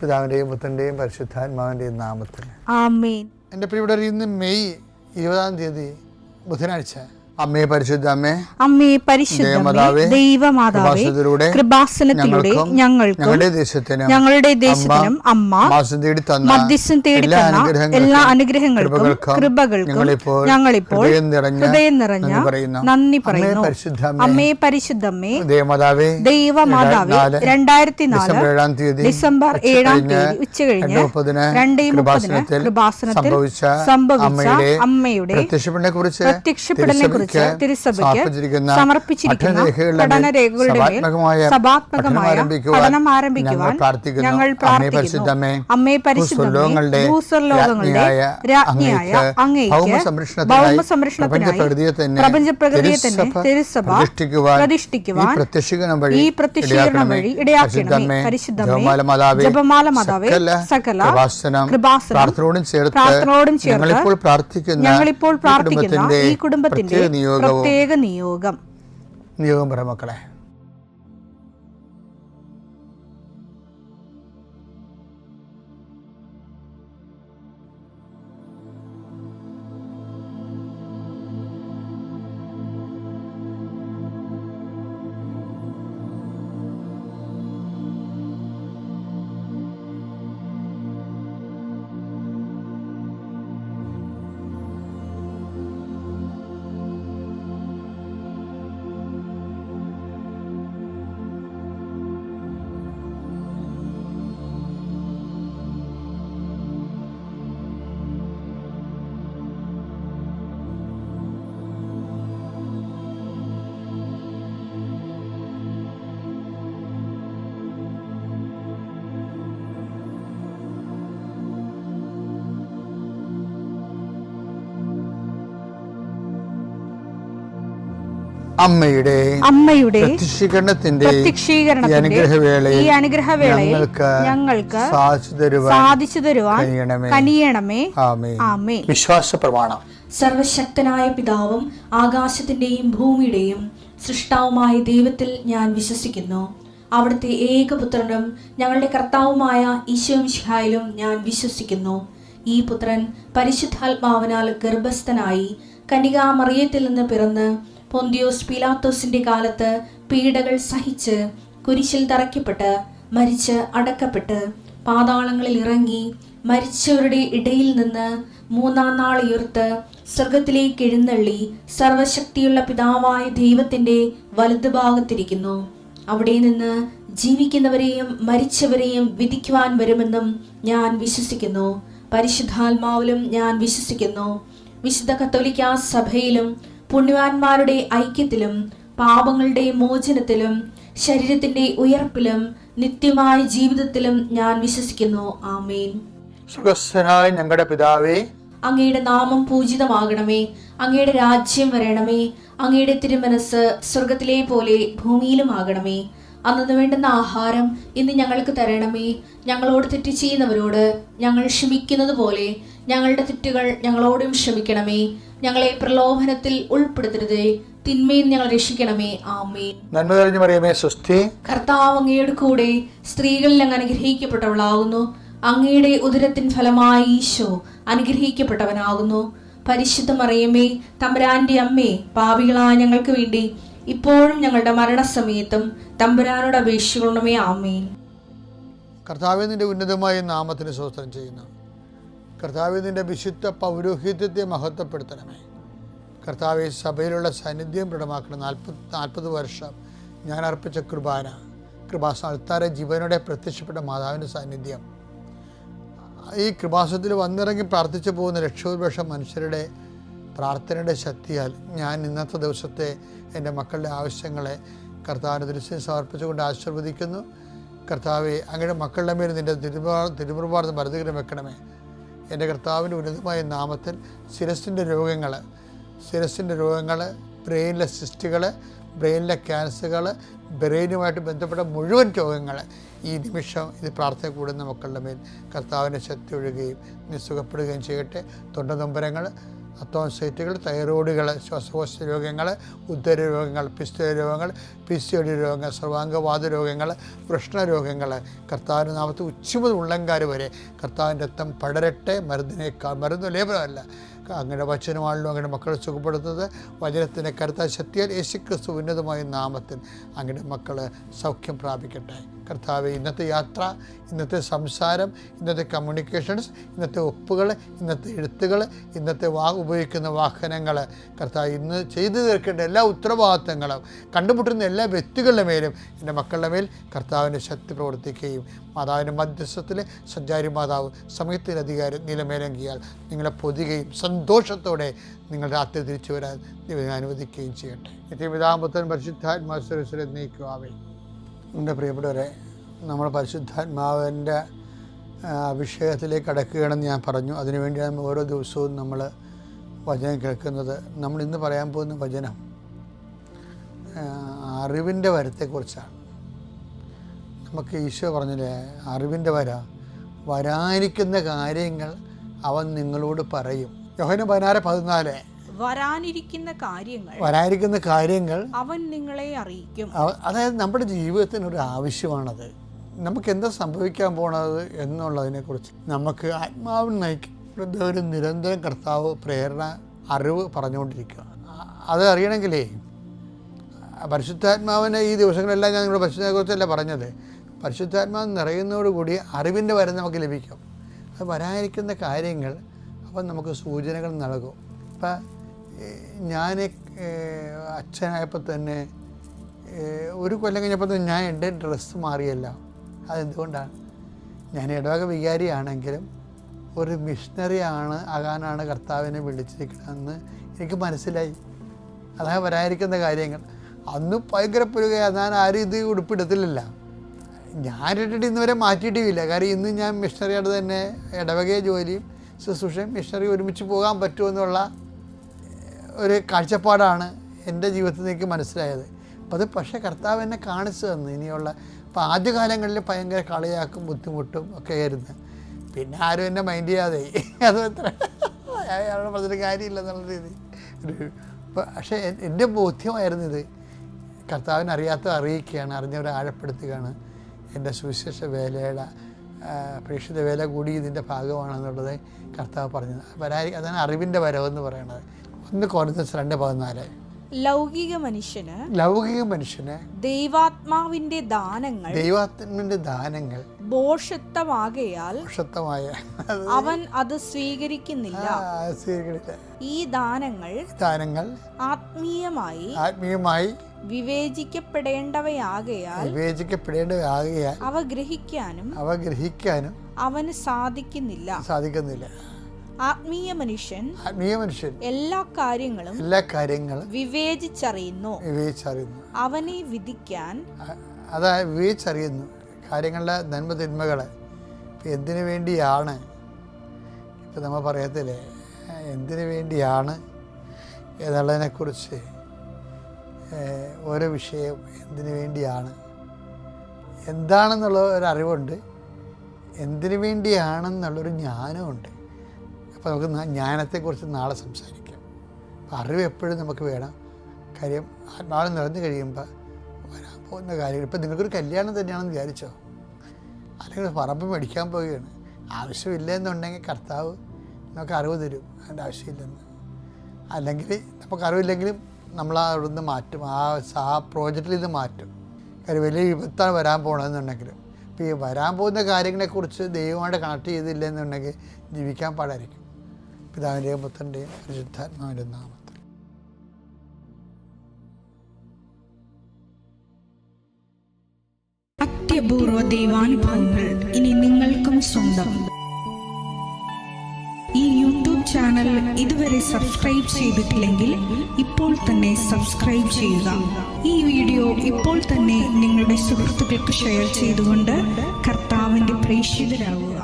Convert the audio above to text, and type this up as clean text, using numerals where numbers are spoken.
പിതാവിൻ്റെയും പുത്രൻ്റെയും പരിശുദ്ധാത്മാവിൻ്റെയും നാമത്തിൽ ആമേൻ. എൻ്റെ പ്രിയപ്പെട്ടവർ, ഇന്ന് മെയ് 20 ബുധനാഴ്ച. അമ്മേ പരിശുദ്ധ അമ്മേ, അമ്മേ പരിശുദ്ധമേ, ദൈവമാതാവേ, കൃപാസനത്തിലൂടെ ഞങ്ങൾക്കും ഞങ്ങളുടെ ദേശത്തിനും അമ്മ മധ്യസ്ഥം തേടി തന്ന എല്ലാ അനുഗ്രഹങ്ങൾക്കും കൃപകൾക്കും ഞങ്ങളിപ്പോൾ ഹൃദയം നിറഞ്ഞ നന്ദി പറയുന്നു. അമ്മേ പരിശുദ്ധമേ, ദൈവമാതാവേ, 2004 ഡിസംബർ 7 ഉച്ചകഴിഞ്ഞ് 2:30 കൃപാസനത്തിൽ സംഭവിച്ച അമ്മയുടെ പ്രത്യക്ഷപ്പെടലിനെ കുറിച്ച് തിരുസഭയ്ക്ക് സമർപ്പിച്ചിരിക്കുന്ന പഠനരേഖകളുടെ മേൽ സഭാത്മകമായ പഠനം ആരംഭിക്കുവാൻ ഞങ്ങൾ പ്രാർത്ഥിക്കുന്നു. അമ്മേ പരിശുദ്ധമേ, ഭൂസ്വർലോകങ്ങളുടെ രാജ്ഞിയായ അങ്ങേയ്ക്ക് ഭൗമസംരക്ഷണത്തിനായി പ്രപഞ്ചപ്രകൃതിയെ തന്നെ തിരുസഭ പ്രതിഷ്ഠിക്കുവാൻ ഈ പ്രത്യക്ഷീകരണം വഴി ഇടയാക്കണമേ. പരിശുദ്ധമേ, ജപമാല മാതാവേ, സകല കൃപാസനം പ്രാർത്ഥനയോടും ചേർത്ത് ഞങ്ങളിപ്പോൾ പ്രാർത്ഥിക്കുന്ന ഈ കുടുംബത്തിന്റെ പ്രത്യേക നിയോഗം പറ മക്കളെ. അമ്മയുടെ പ്രത്യക്ഷീകരണത്തിന്റെ ഈ അനുഗ്രഹവേളയിൽ ഞങ്ങൾക്ക് സാധിച്ചു തരുവാൻ കനിയണമേ. ആമേൻ. വിശ്വാസ പ്രമാണം. സർവശക്തനായ പിതാവും ആകാശത്തിന്റെയും ഭൂമിയുടെയും സൃഷ്ടാവുമായ ദൈവത്തിൽ ഞാൻ വിശ്വസിക്കുന്നു. അവിടുത്തെ ഏകപുത്രനും ഞങ്ങളുടെ കർത്താവുമായ ഈശോമിശിഹായിലും ഞാൻ വിശ്വസിക്കുന്നു. ഈ പുത്രൻ പരിശുദ്ധാത്മാവിനാൽ ഗർഭസ്ഥനായി കന്യകാമറിയത്തിൽ നിന്ന് പിറന്ന് പൊന്തിയോസ് പീലാത്തോസിന്റെ കാലത്ത് പീഡകൾ സഹിച്ച് കുരിശിൽ തറയ്ക്കപ്പെട്ട് മരിച്ച് അടക്കപ്പെട്ട് പാതാളങ്ങളിൽ ഇറങ്ങി മരിച്ചവരുടെ ഇടയിൽ നിന്ന് 3-ാം നാൾ ഉയർത്ത് സ്വർഗത്തിലേക്ക് എഴുന്നള്ളി സർവശക്തിയുള്ള പിതാവായ ദൈവത്തിന്റെ വലതുഭാഗത്തിരിക്കുന്നു. അവിടെ നിന്ന് ജീവിക്കുന്നവരെയും മരിച്ചവരെയും വിധിക്കുവാൻ വരുമെന്നും ഞാൻ വിശ്വസിക്കുന്നു. പരിശുദ്ധാത്മാവിലും ഞാൻ വിശ്വസിക്കുന്നു. വിശുദ്ധ കത്തോലിക്കാ സഭയിലും പുണ്യവാന്മാരുടെ ഐക്യത്തിലും പാപങ്ങളുടെ മോചനത്തിലും ശരീരത്തിന്റെ ഉയർപ്പിലും നിത്യമായ ജീവിതത്തിലും ഞാൻ വിശ്വസിക്കുന്നു. ആമേൻ. സുഖസ്ഥനായ ഞങ്ങളുടെ പിതാവേ, അങ്ങയുടെ നാമം പൂജിതമാകണമേ. അങ്ങയുടെ രാജ്യം വരണമേ. അങ്ങയുടെ തിരുമനസ് സ്വർഗത്തിലെ പോലെ ഭൂമിയിലും ആകണമേ. അന്നു വേണ്ടുന്ന ആഹാരം ഇന്ന് ഞങ്ങൾക്ക് തരണമേ. ഞങ്ങളോട് തെറ്റ് ചെയ്യുന്നവരോട് ഞങ്ങൾ ക്ഷമിക്കുന്നത് പോലെ ഞങ്ങളുടെ തെറ്റുകൾ ഞങ്ങളോടും ക്ഷമിക്കണമേ. ഞങ്ങളെ പ്രലോഭനത്തിൽ ഉൾപ്പെടുത്തരുതേ, തിന്മയിൽ ഞങ്ങൾ രക്ഷിക്കണമേ. ആമേൻ. നന്മ നിറഞ്ഞ മറിയമേ, സ്വസ്തി. കർത്താവ് അങ്ങയുടെ കൂടെ സ്ത്രീകളിൽ അങ്ങ് അനുഗ്രഹിക്കപ്പെട്ടവളാകുന്നു. അങ്ങയുടെ ഉദരത്തിൻ ഫലമായി ഈശോ അനുഗ്രഹിക്കപ്പെട്ടവനാകുന്നു. പരിശുദ്ധ മറിയമേ, തമ്പുരാന്റെ അമ്മേ, പാപികളായ ഞങ്ങൾക്ക് വേണ്ടി ഇപ്പോഴും ഞങ്ങളുടെ മരണസമയത്തും തമ്പുരാനോട് അപേക്ഷിക്കണമേ. ആമേൻ. കർത്താവേ, നിന്റെ ഉന്നതമായ നാമത്തിന് സ്തോത്രം ചെയ്യുന്നു. കർത്താവേ, നിന്റെ വിശുദ്ധ പൗരോഹിത്യത്തെ മഹത്വപ്പെടുത്തണമേ. കർത്താവെ, സഭയിലുള്ള സാന്നിധ്യം ദൃഢമാക്കണം. 40 വർഷം ഞാൻ അർപ്പിച്ച കൃപാസന ജീവനോടെ പ്രത്യക്ഷപ്പെട്ട മാതാവിൻ്റെ സാന്നിധ്യം ഈ കൃപാസനത്തിൽ വന്നിറങ്ങി പ്രാർത്ഥിച്ചു പോകുന്ന ലക്ഷോപലക്ഷം മനുഷ്യരുടെ പ്രാർത്ഥനയുടെ ശക്തിയാൽ ഞാൻ ഇന്നത്തെ ദിവസത്തെ എൻ്റെ മക്കളുടെ ആവശ്യങ്ങളെ കർത്താവിൻ്റെ ദൃശ്യം സമർപ്പിച്ചുകൊണ്ട് ആശീർവദിക്കുന്നു. കർത്താവെ, അങ്ങയുടെ മക്കളുടെ മേൽ നിൻ്റെ തിരുമുറുപാട് മരുന്നുകരം വെക്കണമേ. എൻ്റെ കർത്താവിൻ്റെ ഉന്നതമായ നാമത്തിൽ ശിരസിൻ്റെ രോഗങ്ങൾ, ബ്രെയിനിലെ സിസ്റ്റുകൾ, ബ്രെയിനിലെ ക്യാൻസറുകൾ, ബ്രെയിനുമായിട്ട് ബന്ധപ്പെട്ട മുഴുവൻ രോഗങ്ങൾ ഈ നിമിഷം ഇത് പ്രാർത്ഥന കൂടുന്ന മക്കളുടെ മേൽ കർത്താവിൻ്റെ ശക്തി ഒഴുകുകയും നീ സുഖപ്പെടുകയും ചെയ്യട്ടെ. തൊണ്ടനൊമ്പരങ്ങൾ, അത്തോൺസൈറ്റുകൾ, തൈറോയിഡുകൾ, ശ്വാസകോശ രോഗങ്ങൾ, ഉദര രോഗങ്ങൾ, പിസ്തുല രോഗങ്ങൾ, PCOD രോഗങ്ങൾ, സർവാംഗവാദ രോഗങ്ങൾ, വൃഷ്ണരോഗങ്ങൾ, കർത്താവിൻ്റെ നാമത്തിൽ ഉച്ചമുതൽ ഉള്ളങ്കാർ വരെ കർത്താവിൻ്റെ രക്തം പടരട്ടെ. മരുന്ന് ലേപനമല്ല, അങ്ങനെ വചനമാണല്ലോ അങ്ങനെ മക്കളെ സുഖപ്പെടുത്തുന്നത്. വചനത്തിൻ്റെ കരുത്താൽ ശക്തിയാൽ യേശുക്രിസ്തു ഉന്നതമായ നാമത്തിൽ അങ്ങനെ മക്കൾ സൗഖ്യം പ്രാപിക്കട്ടെ. കർത്താവെ, ഇന്നത്തെ യാത്ര, ഇന്നത്തെ സംസാരം, ഇന്നത്തെ കമ്മ്യൂണിക്കേഷൻസ്, ഇന്നത്തെ ഒപ്പുകൾ, ഇന്നത്തെ എഴുത്തുകൾ, ഇന്നത്തെ ഉപയോഗിക്കുന്ന വാഹനങ്ങൾ, കർത്താവ് ഇന്ന് ചെയ്തു തീർക്കേണ്ട എല്ലാ ഉത്തരവാദിത്തങ്ങളും കണ്ടുമുട്ടുന്ന എല്ലാ വ്യക്തികളുടെ മേലും എൻ്റെ മക്കളുടെ മേൽ കർത്താവിൻ്റെ ശക്തി പ്രവർത്തിക്കുകയും മാതാവിൻ്റെ മധ്യസ്ഥത്തിൽ സഞ്ചാരി മാതാവ് സമയത്തിൻ്റെ അധികാരം നിലമേലങ്കിയാൽ നിങ്ങളെ പൊതുകയും സന്തോഷത്തോടെ നിങ്ങൾ രാത്രി തിരിച്ചു വരാൻ ദൈവം അനുവദിക്കുകയും ചെയ്യട്ടെ. നിത്യപിതാപുത്രൻ പരിശുദ്ധാത്മാശ്വരശ്വരെ നീക്കുവാവേ. എൻ്റെ പ്രിയപ്പെട്ടവരെ, നമ്മൾ പരിശുദ്ധാത്മാവിൻ്റെ അഭിഷേകത്തിലേക്ക് കടക്കുകയാണെന്ന് ഞാൻ പറഞ്ഞു. അതിനുവേണ്ടിയാണ് ഓരോ ദിവസവും നമ്മൾ വചനം കേൾക്കുന്നത്. നമ്മൾ ഇന്ന് പറയാൻ പോകുന്ന വചനം അറിവിൻ്റെ വരത്തെക്കുറിച്ചാണ്. നമുക്ക് ഈശോ പറഞ്ഞില്ലേ, അറിവിൻ്റെ വരാനിരിക്കുന്ന കാര്യങ്ങൾ അവൻ നിങ്ങളോട് പറയും. യോഹന്നാൻ 16:14 വരാനിരിക്കുന്ന കാര്യങ്ങൾ അവൻ നിങ്ങളെ അറിയിക്കും. അതായത് നമ്മുടെ ജീവിതത്തിനൊരു ആവശ്യമാണത്. നമുക്ക് എന്താ സംഭവിക്കാൻ പോണത് എന്നുള്ളതിനെക്കുറിച്ച് നമുക്ക് ആത്മാവിൽ നയിക്കുന്ന ഒരു നിരന്തരം കർത്താവ് പ്രേരണ, അറിവ് പറഞ്ഞുകൊണ്ടിരിക്കുക. അത് അറിയണമെങ്കിലേ പരിശുദ്ധാത്മാവിനെ ഈ ദിവസങ്ങളെല്ലാം ഞാൻ നിങ്ങളുടെ പരിശുദ്ധത്തെക്കുറിച്ചല്ല പറഞ്ഞത്. പരിശുദ്ധാത്മാവ് നിറയുന്നതോടുകൂടി അറിവിൻ്റെ വരം നമുക്ക് ലഭിക്കും. അത് വരാനിരിക്കുന്ന കാര്യങ്ങൾ അപ്പം നമുക്ക് സൂചനകൾ നൽകും. ഇപ്പം ഞാൻ അച്ഛനായപ്പോൾ തന്നെ ഒരു കൊല്ലം കഴിഞ്ഞപ്പോൾ തന്നെ ഞാൻ എൻ്റെ ഡ്രസ്സ് മാറിയല്ല. അതെന്തുകൊണ്ടാണ്? ഞാൻ ഇടവക വികാരിയാണെങ്കിലും ഒരു മിഷണറി ആകാനാണ് കർത്താവിനെ വിളിച്ചിരിക്കണമെന്ന് എനിക്ക് മനസ്സിലായി. അതാണ് വരാനിരിക്കുന്ന കാര്യങ്ങൾ. അന്ന് ഭയങ്കര പുരുകയാണ്. ഞാൻ ആരും ഇത് ഉടുപ്പിടത്തില്ല. ഞാൻ ഇട്ടിട്ട് ഇന്ന് വരെ മാറ്റിയിട്ടില്ല. കാരണം ഇന്ന് ഞാൻ മിഷണറിയായിട്ട് തന്നെ ഇടവകയെ ജോലിയും ശുശ്രൂഷയും മിഷണറി ഒരുമിച്ച് പോകാൻ പറ്റുമെന്നുള്ള ഒരു കാഴ്ചപ്പാടാണ് എൻ്റെ ജീവിതത്തിൽ എനിക്ക് മനസ്സിലായത്. അപ്പം അത് പക്ഷേ കർത്താവ് എന്നെ കാണിച്ചു തന്നു. ഇനിയുള്ള ഇപ്പം ആദ്യകാലങ്ങളിൽ ഭയങ്കര കളിയാക്കും ബുദ്ധിമുട്ടും ഒക്കെ ആയിരുന്നു. പിന്നെ ആരും എന്നെ മൈൻഡ് ചെയ്യാതെ അത് എത്ര അയാളോട് പറഞ്ഞൊരു കാര്യമില്ല എന്നുള്ള രീതി പക്ഷേ എൻ്റെ ബോധ്യമായിരുന്നു ഇത്. കർത്താവിനെ അറിയാത്ത അറിയിക്കുകയാണ്, അറിഞ്ഞവരെ ആഴപ്പെടുത്തുകയാണ് എൻ്റെ സുവിശേഷ വേലയുടെ പ്രേക്ഷിത വേല കൂടി ഇതിൻ്റെ ഭാഗമാണെന്നുള്ളത് കർത്താവ് പറഞ്ഞത്. അതാണ് അറിവിൻ്റെ വരവെന്ന് പറയുന്നത്. 1 കൊരിന്ത്യർ 2:14 ലൗകിക മനുഷ്യന് ദൈവാത്മാവിന്റെ ദാനങ്ങൾ ഭോഷത്വമാകയാൽ അവൻ അത് സ്വീകരിക്കുന്നില്ല. ഈ ദാനങ്ങൾ ആത്മീയമായി വിവേചിക്കപ്പെടേണ്ടവയാകയാൽ അവ ഗ്രഹിക്കാനും അവന് സാധിക്കുന്നില്ല. ആത്മീയ മനുഷ്യൻ എല്ലാ കാര്യങ്ങളും വിവേചിച്ചറിയുന്നു. അവനെ വിധിക്കാൻ വിവേചിച്ചറിയുന്നു കാര്യങ്ങളുടെ നന്മ തിന്മകളെ. എന്തിനു വേണ്ടിയാണ്, ഇപ്പം നമ്മൾ പറയത്തില്ലേ എന്തിനു വേണ്ടിയാണ് എന്നുള്ളതിനെക്കുറിച്ച് ഓരോ വിഷയം എന്തിനു വേണ്ടിയാണ് എന്താണെന്നുള്ള ഒരറിവുണ്ട്, എന്തിനു വേണ്ടിയാണെന്നുള്ളൊരു ജ്ഞാനമുണ്ട്. അപ്പോൾ നമുക്ക് ജ്ഞാനത്തെക്കുറിച്ച് നാളെ സംസാരിക്കാം. അപ്പോൾ അറിവ് എപ്പോഴും നമുക്ക് വേണം. കാര്യം ആത്മാവിൽ നിറഞ്ഞു കഴിയുമ്പോൾ വരാൻ പോകുന്ന കാര്യങ്ങൾ. ഇപ്പം നിങ്ങൾക്കൊരു കല്യാണം തന്നെയാണെന്ന് വിചാരിച്ചോ, അല്ലെങ്കിൽ പറമ്പ് മേടിക്കാൻ പോവുകയാണ്, ആവശ്യമില്ല എന്നുണ്ടെങ്കിൽ കർത്താവ് നമുക്ക് അറിവ് തരും അതിൻ്റെ ആവശ്യമില്ലെന്ന്. അല്ലെങ്കിൽ നമുക്ക് അറിവില്ലെങ്കിലും നമ്മൾ അവിടുന്ന് മാറ്റും, ആ പ്രോജക്റ്റിൽ നിന്ന് മാറ്റും. കാര്യം വലിയ വിപത്താണ് വരാൻ പോകണമെന്നുണ്ടെങ്കിലും. ഇപ്പോൾ ഈ വരാൻ പോകുന്ന കാര്യങ്ങളെക്കുറിച്ച് ദൈവമായിട്ട് കണക്ട് ചെയ്തില്ല എന്നുണ്ടെങ്കിൽ ജീവിക്കാൻ പാടായിരിക്കും. പിതാവിൻ്റെയും പുത്രൻ്റെയും പരിശുദ്ധാത്മാവിൻ്റെ നാമത്തിൽ. അത്യപൂർവ ദൈവാനുഭവങ്ങൾ ഇനി നിങ്ങൾക്കും സ്വന്തം. ഈ യൂട്യൂബ് ചാനൽ ഇതുവരെ സബ്സ്ക്രൈബ് ചെയ്തിട്ടില്ലെങ്കിൽ ഇപ്പോൾ തന്നെ സബ്സ്ക്രൈബ് ചെയ്യുക. ഈ വീഡിയോ ഇപ്പോൾ തന്നെ നിങ്ങളുടെ സുഹൃത്തുക്കൾക്ക് ഷെയർ ചെയ്തുകൊണ്ട് കർത്താവിൻ്റെ പ്രേക്ഷിതരാകുക.